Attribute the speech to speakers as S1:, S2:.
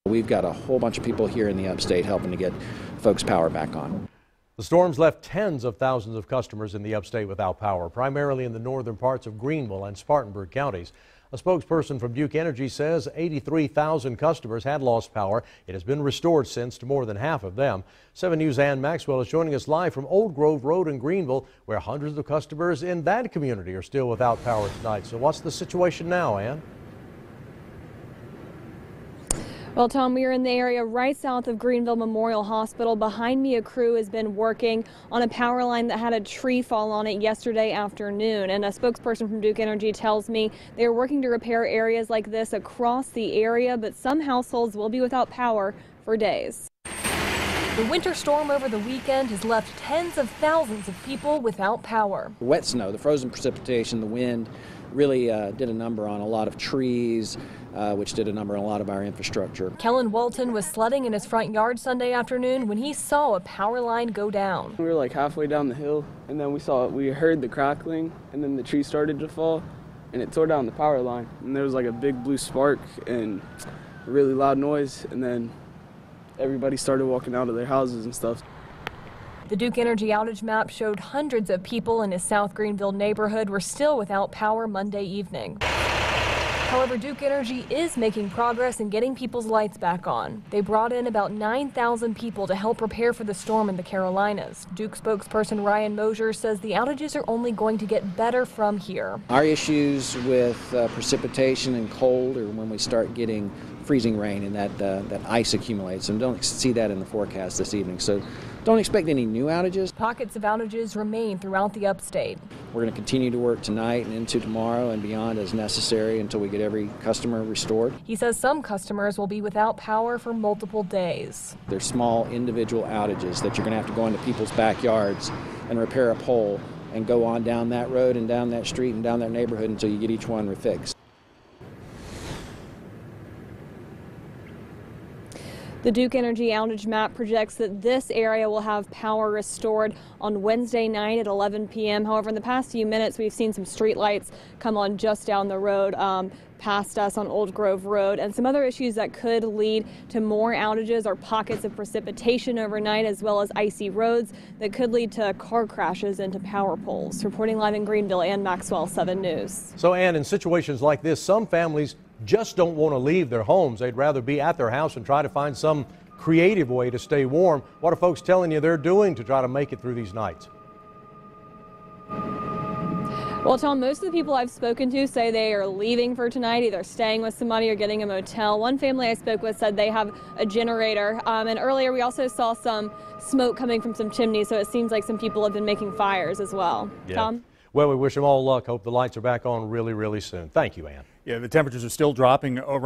S1: We've got a whole bunch of people here in the upstate helping to get folks' power back on.
S2: The storms left tens of thousands of customers in the upstate without power, primarily in the northern parts of Greenville and Spartanburg counties. A spokesperson from Duke Energy says 83,000 customers had lost power. It has been restored since to more than half of them. 7 News' Ann Maxwell is joining us live from Old Grove Road in Greenville, where hundreds of customers in that community are still without power tonight. So what's the situation now, Ann?
S3: Well, Tom, we are in the area right south of Greenville Memorial Hospital. Behind me, a crew has been working on a power line that had a tree fall on it yesterday afternoon. And a spokesperson from Duke Energy tells me they are working to repair areas like this across the area, but some households will be without power for days.
S4: The winter storm over the weekend has left tens of thousands of people without power.
S1: The wet snow, the frozen precipitation, the wind really did a number on a lot of trees, which did a number on a lot of our infrastructure.
S4: Kellen Walton was sledding in his front yard Sunday afternoon when he saw a power line go down.
S5: We were like halfway down the hill, and then we heard the crackling, and then the tree started to fall, and it tore down the power line. And there was like a big blue spark and a really loud noise, and then everybody started walking out of their houses and stuff.
S4: The Duke Energy outage map showed hundreds of people in his South Greenville neighborhood were still without power Monday evening. However, Duke Energy is making progress in getting people's lights back on. They brought in about 9,000 people to help prepare for the storm in the Carolinas. Duke spokesperson Ryan Mosier says the outages are only going to get better from here.
S1: Our issues with precipitation and cold are when we start getting freezing rain and that ice accumulates, and don't see that in the forecast this evening. So don't expect any new outages.
S4: Pockets of outages remain throughout the upstate.
S1: We're going to continue to work tonight and into tomorrow and beyond as necessary until we get every customer restored.
S4: He says some customers will be without power for multiple days.
S1: There's small individual outages that you're going to have to go into people's backyards and repair a pole and go on down that road and down that street and down that neighborhood until you get each one refixed.
S3: The Duke Energy outage map projects that this area will have power restored on Wednesday night at 11 p.m. However, in the past few minutes, we've seen some street lights come on just down the road past us on Old Grove Road. And some other issues that could lead to more outages are pockets of precipitation overnight, as well as icy roads that could lead to car crashes into power poles. Reporting live in Greenville, Ann Maxwell, 7 News.
S2: So, Ann, in situations like this, some families just don't want to leave their homes. They'd rather be at their house and try to find some creative way to stay warm. What are folks telling you they're doing to try to make it through these nights?
S3: Well, Tom, most of the people I've spoken to say they are leaving for tonight, either staying with somebody or getting a motel. One family I spoke with said they have a generator. And earlier we also saw some smoke coming from some chimneys, so it seems like some people have been making fires as well.
S2: Yeah.
S3: Tom?
S2: Well, we wish them all luck. Hope the lights are back on really, really soon. Thank you, Ann.
S6: Yeah, the temperatures are still dropping over